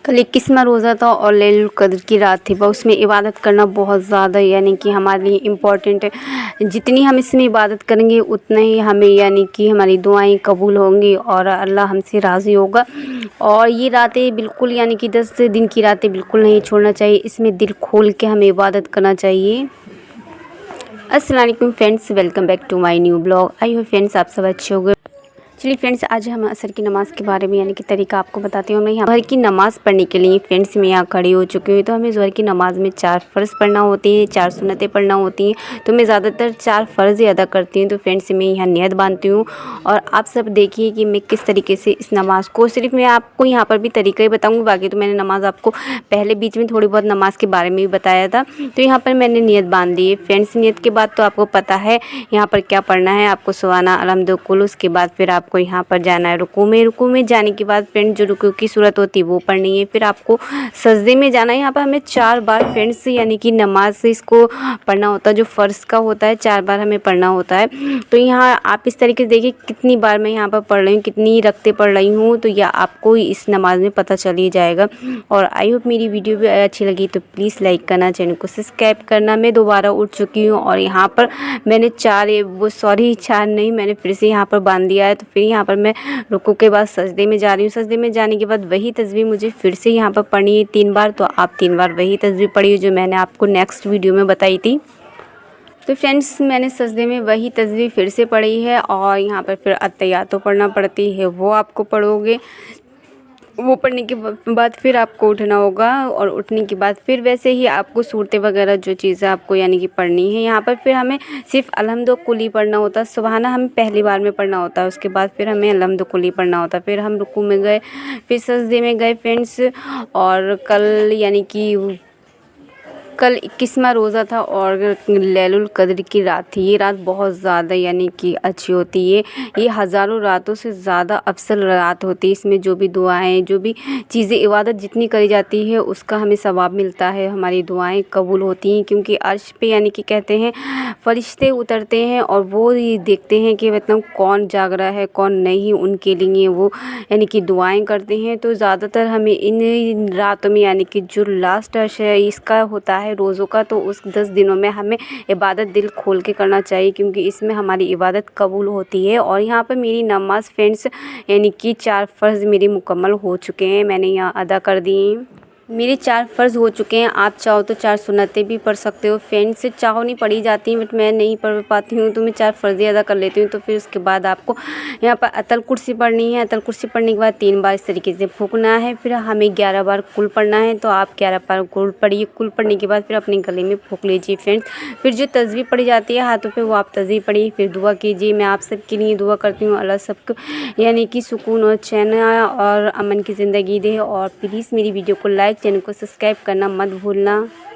कल 21वां रोज़ा था और लैलुल कद्र की रात थी। उसमें इबादत करना बहुत ज़्यादा यानी कि हमारे लिए इम्पोर्टेंट है। जितनी हम इसमें इबादत करेंगे उतना ही हमें यानी कि हमारी दुआएं कबूल होंगी और अल्लाह हमसे राज़ी होगा। और ये रातें बिल्कुल यानी कि 10 दिन की रातें बिल्कुल नहीं छोड़ना चाहिए। इसमें दिल खोल के हमें इबादत करना चाहिए। अस्सलाम वालेकुम friends, welcome back to my new blog. I hope friends आप सब अच्छे होंगे। चलिए फ्रेंड्स, आज हम असर की नमाज़ के बारे में यानी कि तरीका आपको बताती हूँ। मैं यहाँ ज़ोहर की नमाज़ पढ़ने के लिए फ्रेंड्स मैं यहाँ खड़ी हो चुकी हूँ। तो हमें ज़ोहर की नमाज़ में 4 फ़र्ज़ पढ़ना होती है, 4 सुन्नतें पढ़ना होती हैं। तो मैं ज़्यादातर 4 फ़र्ज़ ही अदा करती हूँ। तो फ्रेंड्स मैं यहाँ नियत बांधती हूँ और आप सब देखिए कि मैं किस तरीके से इस नमाज़ को, सिर्फ मैं आपको यहाँ पर भी तरीका ही बताऊँगी। बाकी तो मैंने नमाज़ आपको पहले बीच में थोड़ी बहुत नमाज़ के बारे में भी बताया था। तो यहाँ पर मैंने नियत बांध दी है फ्रेंड्स। नियत के बाद तो आपको पता है यहाँ पर क्या पढ़ना है। आपको सुभाना अलहम्दु कुल, उसके बाद फिर आपको यहाँ पर जाना है रुकू में जाने के बाद फ्रेंड जो रुकू की सूरत होती है वो पढ़नी है। फिर आपको सजदे में जाना है। यहाँ पर हमें 4 बार फ्रेंड्स यानी कि नमाज से इसको पढ़ना होता है। जो फ़र्ज़ का होता है 4 बार हमें पढ़ना होता है। तो यहाँ आप इस तरीके से देखिए कितनी बार मैं यहाँ पर पढ़ रही हूँ, कितनी रखते पढ़ रही हूँ। तो यह आपको इस नमाज में पता चल ही जाएगा। और आई होप मेरी वीडियो भी अच्छी लगी तो प्लीज़ लाइक करना, चैनल को सब्सक्राइब करना। मैं दोबारा उठ चुकी हूँ और यहाँ पर मैंने 4 नहीं, मैंने फिर से यहाँ पर बांध दिया है। तो फिर यहाँ पर मैं रुकू के बाद सजदे में जा रही हूँ। सजदे में जाने के बाद वही तस्बीह मुझे फिर से यहाँ पर पढ़नी है 3 बार। तो आप 3 बार वही तस्बीह पढ़िए जो मैंने आपको नेक्स्ट वीडियो में बताई थी। तो फ्रेंड्स मैंने सजदे में वही तस्बीह फिर से पढ़ी है और यहाँ पर फिर अत्तहियातो पढ़ना पड़ती है, वो आपको पढ़ोगे। वो पढ़ने के बाद फिर आपको उठना होगा और उठने के बाद फिर वैसे ही आपको सूरतें वगैरह जो चीज़ें आपको यानी कि पढ़नी है। यहाँ पर फिर हमें सिर्फ अलहम्दु कुल ही पढ़ना होता है। सुबहाना हमें पहली बार में पढ़ना होता है, उसके बाद फिर हमें अलहम्दु कुल ही पढ़ना होता है। फिर हम रुकू में गए, फिर सजदे में गए फ्रेंड्स। और कल यानी कि कल 21वां रोज़ा था और लैलुल कद्र की रात थी। ये रात बहुत ज़्यादा यानी कि अच्छी होती है। ये हज़ारों रातों से ज़्यादा अफसल रात होती है। इसमें जो भी दुआएं, जो भी चीज़ें, इबादत जितनी करी जाती है उसका हमें सवाब मिलता है। हमारी दुआएं कबूल होती हैं क्योंकि अर्श पे यानी कि कहते हैं फ़रिश्ते उतरते हैं और वो ये देखते हैं कि मतलब कौन जाग रहा है कौन नहीं, उनके लिए वो यानी कि दुआएं करते हैं। तो ज़्यादातर हमें इन रातों में यानी कि जो लास्ट अर्श है इसका होता है रोज़ों का, तो उस 10 दिनों में हमें इबादत दिल खोल के करना चाहिए क्योंकि इसमें हमारी इबादत कबूल होती है। और यहाँ पर मेरी नमाज़ फ्रेंड्स यानी कि 4 फ़र्ज़ मेरे मुकम्मल हो चुके हैं, मैंने यहाँ अदा कर दिए हैं। मेरे 4 फ़र्ज़ हो चुके हैं। आप चाहो तो 4 सुन्नतें भी पढ़ सकते हो फ्रेंड्स। चाहो नहीं पढ़ी जाती बट मैं नहीं पढ़ पाती हूँ तो मैं 4 फ़र्ज़ अदा कर लेती हूँ। तो फिर उसके बाद आपको यहाँ पर अतल कुर्सी पढ़नी है। अतल कुर्सी पढ़ने के बाद 3 बार इस तरीके से फूंकना है। फिर हमें 11 बार कुल पढ़ना है। तो आप 11 बार कुल पढ़िए। कुल पढ़ने के बाद फिर अपने गले में फूंक लीजिए फ्रेंड्स। फिर जो तस्बीह पढ़ी जाती है हाथों पे वो आप तस्बीह पढ़िए। फिर दुआ कीजिए। मैं आप सबके लिए दुआ करती हूँ अल्लाह सबको यानी कि सुकून और चैन और अमन की ज़िंदगी दे। और प्लीज़ मेरी वीडियो को लाइक, चैनल को सब्सक्राइब करना मत भूलना।